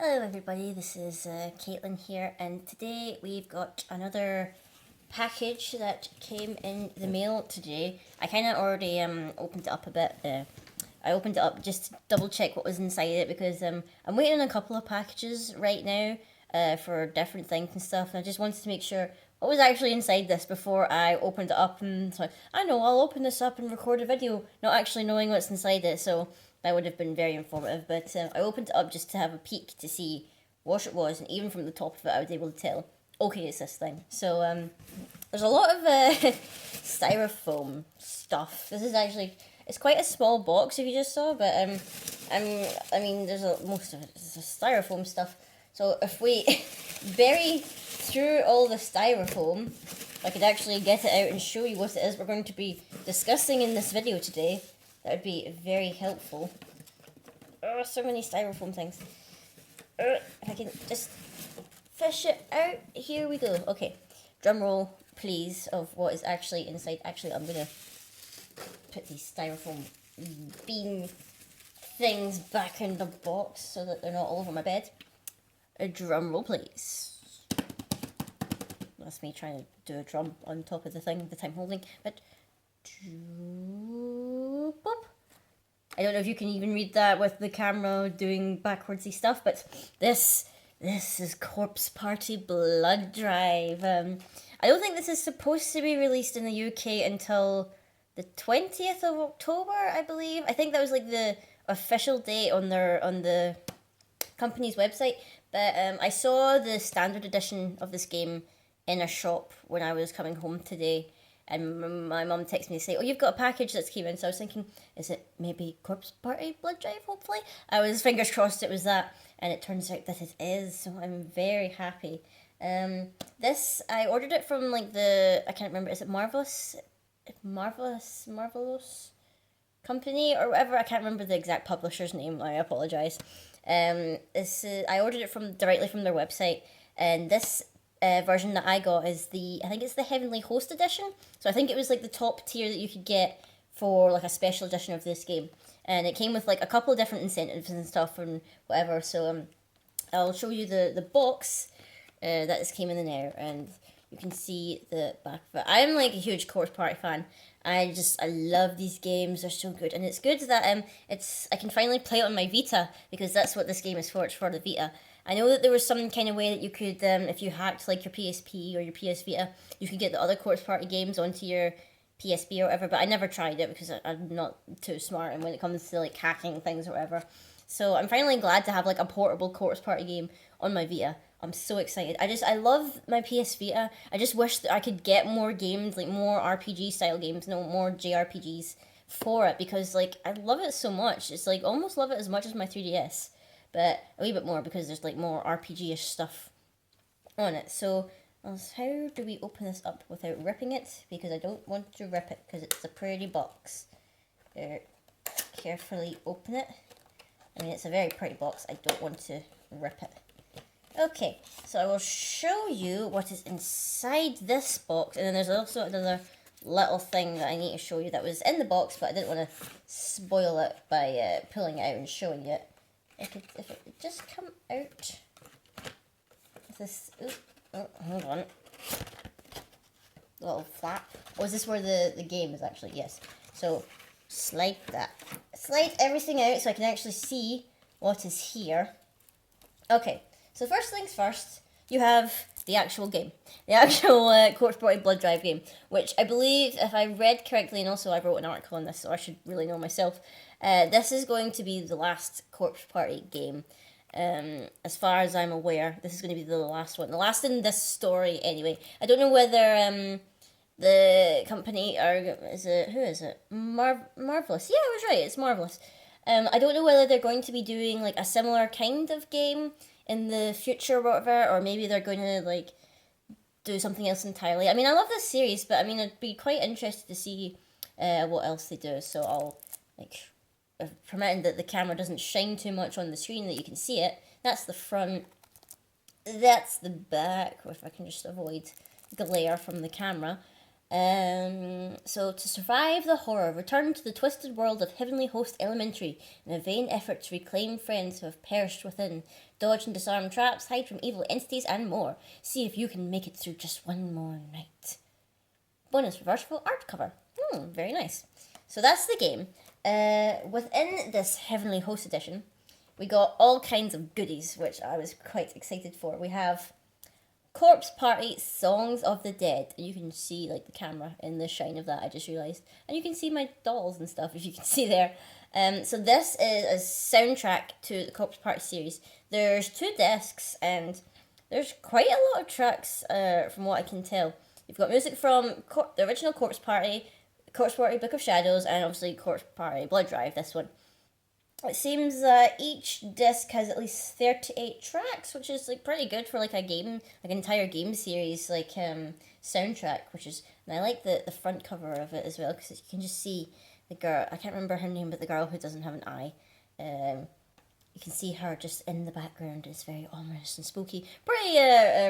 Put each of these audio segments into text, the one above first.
Hello everybody, this is Caitlin here, and today we've got another package that came in the mail today. I kind of already opened it up a bit. I opened it up just to double check what was inside it because I'm waiting on a couple of packages right now for different things and stuff, and I just wanted to make sure what was actually inside this before I opened it up. And so I know I'll open this up and record a video, not actually knowing what's inside it. So that would have been very informative, but I opened it up just to have a peek to see what it was, and even from the top of it I was able to tell, okay, it's this thing. So there's a lot of styrofoam stuff. This is actually, it's quite a small box if you just saw, but I mean there's most of it is styrofoam stuff. So if we bury through all the styrofoam, I could actually get it out and show you what it is we're going to be discussing in this video today. That would be very helpful. Oh, so many styrofoam things. If I can just fish it out. Here we go. Okay, drum roll, please, of what is actually inside. Actually, I'm going to put these styrofoam bean things back in the box so that they're not all over my bed. A drum roll, please. That's me trying to do a drum on top of the thing that I'm holding. But boop. I don't know if you can even read that with the camera doing backwardsy stuff, but this is Corpse Party Blood Drive. I don't think this is supposed to be released in the UK until the 20th of October, I believe. I think that was like the official date on the company's website. But I saw the standard edition of this game in a shop when I was coming home today. And my mum texted me to say, oh, you've got a package that's came in. So I was thinking, is it maybe Corpse Party Blood Drive, hopefully? I was fingers crossed it was that. And it turns out that it is. So I'm very happy. This, I ordered it from like I can't remember, is it Marvelous Company or whatever? I can't remember the exact publisher's name. I apologise. I ordered it directly from their website. And this version that I got is I think it's the Heavenly Host edition. So I think it was like the top tier that you could get for like a special edition of this game. And it came with like a couple of different incentives and stuff and whatever. So I'll show you the box that this came in there, and you can see the back of it. I'm like a huge Corpse Party fan. I love these games. They're so good, and it's good that I can finally play it on my Vita, because that's what this game is for. It's for the Vita. I know that there was some kind of way that you could, if you hacked like your PSP or your PS Vita, you could get the other Corpse Party games onto your PSP or whatever, but I never tried it because I'm not too smart and when it comes to like hacking things or whatever. So I'm finally glad to have like a portable Corpse Party game on my Vita. I'm so excited. I love my PS Vita. I just wish that I could get more games, like more RPG style games, no more JRPGs for it, because like I love it so much. It's like almost love it as much as my 3DS, but a wee bit more because there's like more RPG-ish stuff on it. So how do we open this up without ripping it? Because I don't want to rip it because it's a pretty box. Carefully open it. I mean, it's a very pretty box. I don't want to rip it. Okay, so I will show you what is inside this box, and then there's also another little thing that I need to show you that was in the box, but I didn't want to spoil it by pulling it out and showing you it. If it just come out, this, hold on, little flap. Oh, is this where the game is actually? Yes. So slide everything out so I can actually see what is here. Okay. So first things first, you have the actual game. The actual Corpse Party Blood Drive game, which I believe, if I read correctly, and also I wrote an article on this, so I should really know myself, this is going to be the last Corpse Party game. As far as I'm aware, this is going to be the last one. The last in this story, anyway. I don't know whether the company, who is it? Marvelous. Yeah, I was right, it's Marvelous. I don't know whether they're going to be doing like a similar kind of game in the future or whatever, or maybe they're going to like do something else entirely. I mean, I love this series, but I mean, I'd be quite interested to see what else they do. So I'll permitting that the camera doesn't shine too much on the screen that you can see it. That's the front. That's the back. If I can just avoid glare from the camera. So to survive the horror, return to the twisted world of Heavenly Host Elementary in a vain effort to reclaim friends who have perished within. Dodge and disarm traps, hide from evil entities, and more. See if you can make it through just one more night. Bonus reversible art cover. Very nice. So that's the game. Within this Heavenly Host edition, we got all kinds of goodies, which I was quite excited for. We have Corpse Party Songs of the Dead. And you can see like the camera in the shine of that, I just realised. And you can see my dolls and stuff, if you can see there. So this is a soundtrack to the Corpse Party series. There's 2 discs and there's quite a lot of tracks from what I can tell. You've got music from the original Corpse Party Book of Shadows, and obviously Corpse Party Blood Drive, this one. It seems that each disc has at least 38 tracks, which is like pretty good for like a game, like an entire game series, like soundtrack, which is, and I like the front cover of it as well, because you can just see the girl, I can't remember her name, but the girl who doesn't have an eye. You can see her just in the background. It's very ominous and spooky. Pretty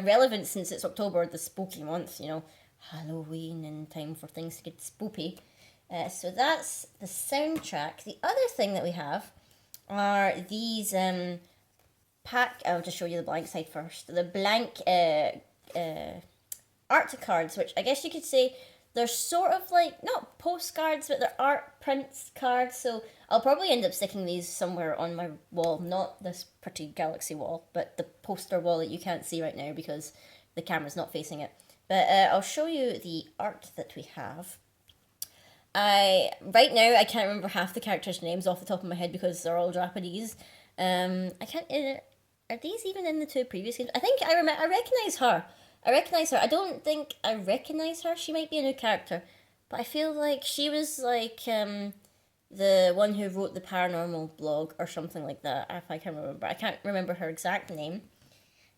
relevant since it's October, the spooky month, you know, Halloween and time for things to get spooky. So that's the soundtrack. The other thing that we have are these I'll just show you the blank side first. The blank art cards, which I guess you could say they're sort of like, not postcards, but they're art prints cards. So I'll probably end up sticking these somewhere on my wall. Not this pretty galaxy wall, but the poster wall that you can't see right now because the camera's not facing it. But I'll show you the art that we have. Right now I can't remember half the characters' names off the top of my head because they're all Japanese. I can't. Are these even in the 2 previous games? I think I recognize her. I don't think I recognize her. She might be a new character, but I feel like she was like the one who wrote the paranormal blog or something like that. If I can remember, I can't remember her exact name.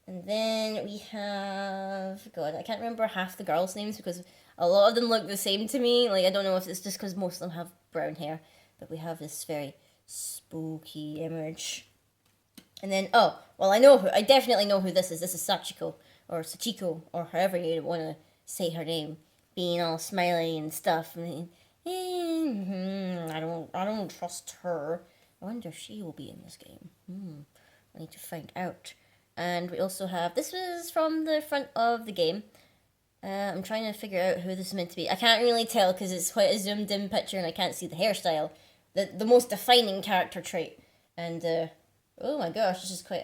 And then we have, God, I can't remember half the girls' names because a lot of them look the same to me. Like, I don't know if it's just because most of them have brown hair, but we have this very spooky image. And then, I definitely know who this is. This is Sachiko, or Sachiko, or however you want to say her name, being all smiley and stuff. I don't trust her. I wonder if she will be in this game. I need to find out. And we also have, this was from the front of the game. I'm trying to figure out who this is meant to be. I can't really tell because it's quite a zoomed in picture and I can't see the hairstyle. The most defining character trait. And, oh my gosh, this is quite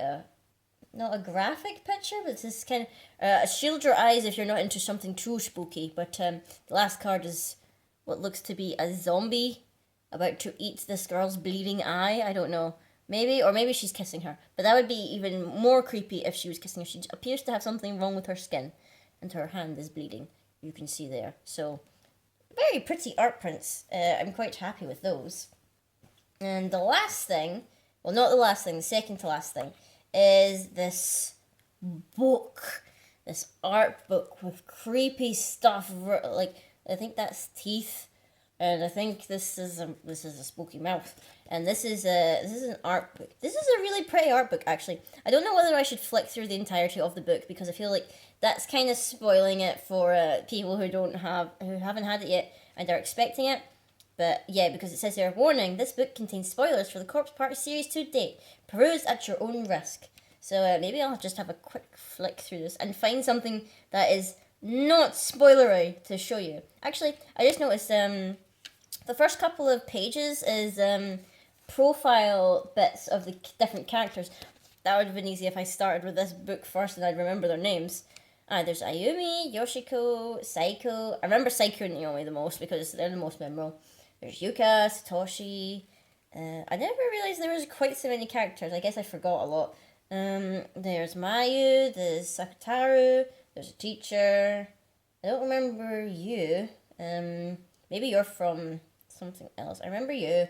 not a graphic picture, but this is kind of, shield your eyes if you're not into something too spooky. But the last card is what looks to be a zombie about to eat this girl's bleeding eye. I don't know. Maybe she's kissing her. But that would be even more creepy if she was kissing her. She appears to have something wrong with her skin. And her hand is bleeding. You can see there. So, very pretty art prints. I'm quite happy with those. And the last thing, well, not the last thing, the second to last thing, is this book. This art book with creepy stuff. Like, I think that's teeth. And I think this is a spooky mouth. And this is an art book. This is a really pretty art book, actually. I don't know whether I should flick through the entirety of the book because I feel like that's kind of spoiling it for people who haven't had it yet and are expecting it. But yeah, because it says here, warning: this book contains spoilers for the Corpse Party series to date. Peruse at your own risk. So maybe I'll just have a quick flick through this and find something that is not spoilery to show you. Actually, I just noticed the first couple of pages is profile bits of the different characters. That would have been easy if I started with this book first and I'd remember their names. There's Ayumi, Yoshiko, Saiko. I remember Saiko and Naomi the most because they're the most memorable. There's Yuka, Satoshi. I never realised there was quite so many characters. I guess I forgot a lot. There's Mayu, there's Sakataru, there's a teacher. I don't remember you. Maybe you're from something else. I remember you.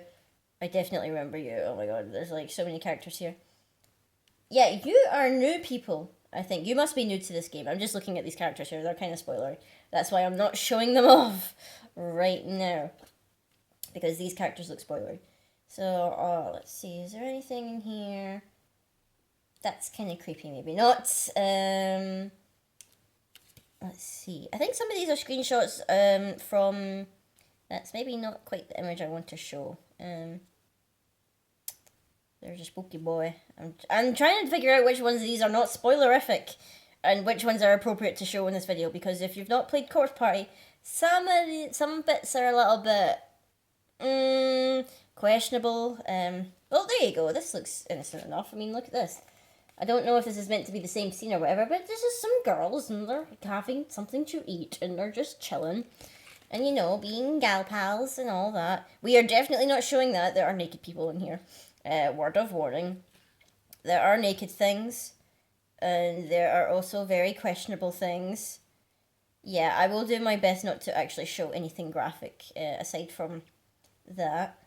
I definitely remember you. Oh my god, there's like so many characters here. Yeah, you are new people, I think. You must be new to this game. I'm just looking at these characters here. They're kind of spoilery. That's why I'm not showing them off right now. Because these characters look spoilery. So, let's see. Is there anything in here? That's kind of creepy, maybe not. let's see. I think some of these are screenshots from. That's maybe not quite the image I want to show. There's a spooky boy. I'm trying to figure out which ones of these are not spoilerific and which ones are appropriate to show in this video, because if you've not played Corpse Party, some bits are a little bit questionable. Well, there you go. This looks innocent enough. I mean, look at this. I don't know if this is meant to be the same scene or whatever, but this is some girls and they're having something to eat and they're just chilling. And, you know, being gal pals and all that. We are definitely not showing that. There are naked people in here. Word of warning. There are naked things. And there are also very questionable things. Yeah, I will do my best not to actually show anything graphic aside from that.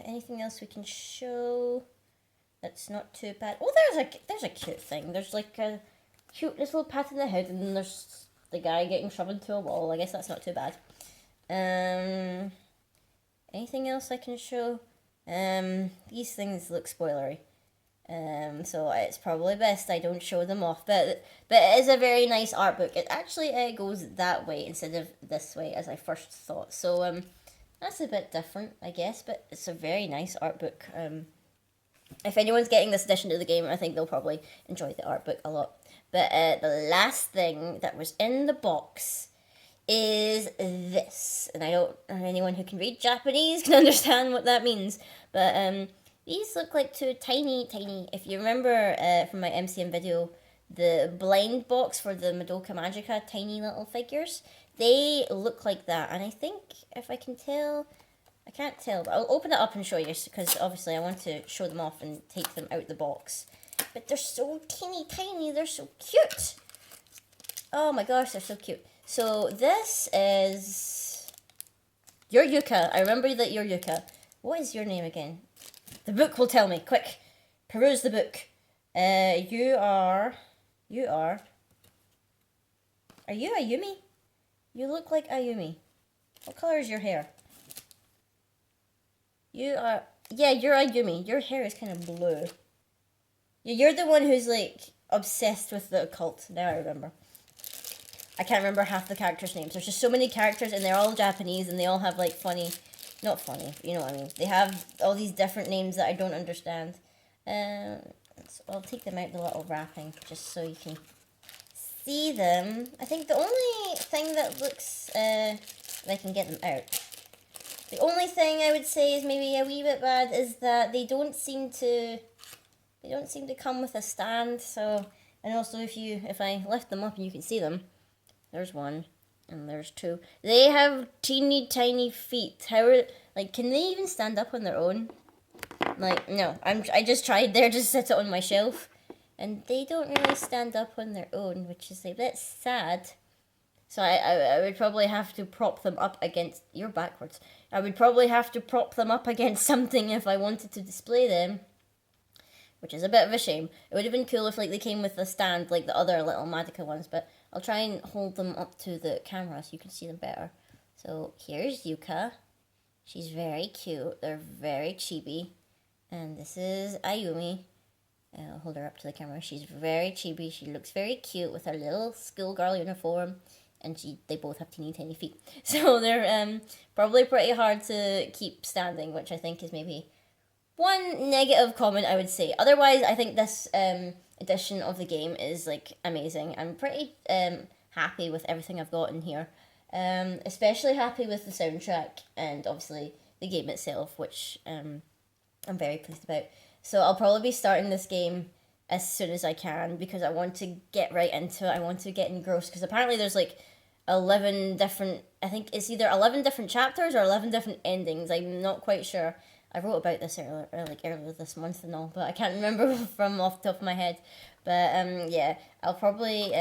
Anything else we can show that's not too bad? Oh, there's a cute thing. There's like a cute little pat in the head, and then there's the guy getting shoved into a wall. I guess that's not too bad. Anything else I can show? These things look spoilery. So it's probably best I don't show them off. But it is a very nice art book. It actually goes that way instead of this way as I first thought. So that's a bit different, I guess. But it's a very nice art book. If anyone's getting this edition of the game, I think they'll probably enjoy the art book a lot. But the last thing that was in the box is this. And I don't know anyone who can read Japanese can understand what that means. But these look like two tiny, if you remember from my MCM video, the blind box for the Madoka Magica tiny little figures, they look like that. And I think, if I can tell, I can't tell, but I'll open it up and show you, because obviously I want to show them off and take them out the box. But they're so teeny tiny, they're so cute. Oh my gosh, they're so cute. So this is your Yuka. I remember that you're Yuka. What is your name again? The book will tell me. Quick, peruse the book. You are. Are you Ayumi? You look like Ayumi. What color is your hair? You are. Yeah, you're Ayumi. Your hair is kind of blue. You're the one who's like obsessed with the occult. Now I remember. I can't remember half the characters' names. There's just so many characters, and they're all Japanese, and they all have like funny. Not funny, you know what I mean. They have all these different names that I don't understand. So I'll take them out the little wrapping just so you can see them. I think the only thing that looks, if I can get them out. The only thing I would say is maybe a wee bit bad is that they don't seem to come with a stand. So, and also if I lift them up and you can see them, there's one. And there's two. They have teeny tiny feet. Can they even stand up on their own? Like, no. I just tried there to sit it on my shelf. And they don't really stand up on their own, which is a bit sad. So I would probably have to prop them up against... You're backwards. I would probably have to prop them up against something if I wanted to display them. Which is a bit of a shame. It would have been cool if they came with a stand like the other little Madoka ones, but I'll try and hold them up to the camera so you can see them better. So here's Yuka. She's very cute. They're very chibi. And this is Ayumi. I'll hold her up to the camera. She's very chibi. She looks very cute with her little schoolgirl uniform. And they both have teeny tiny feet. So they're probably pretty hard to keep standing, which I think is maybe one negative comment I would say. Otherwise, I think this edition of the game is like amazing. I'm pretty happy with everything I've got in here. Especially happy with the soundtrack and obviously the game itself, which I'm very pleased about. So I'll probably be starting this game as soon as I can because I want to get right into it. I want to get engrossed because apparently there's like 11 different, I think it's either 11 different chapters or 11 different endings. I'm not quite sure. I wrote about this earlier this month and all, but I can't remember from off the top of my head. But yeah, I'll probably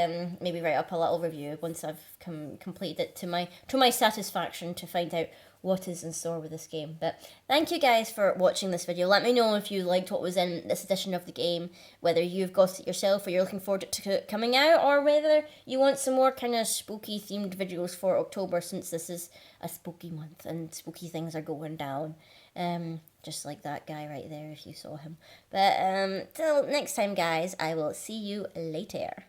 maybe write up a little review once I've completed it to my satisfaction to find out what is in store with this game. But thank you guys for watching this video. Let me know if you liked what was in this edition of the game, whether you've got it yourself or you're looking forward to it coming out, or whether you want some more kind of spooky themed videos for October, since this is a spooky month and spooky things are going down. Just like that guy right there if you saw him. But till next time guys, I will see you later.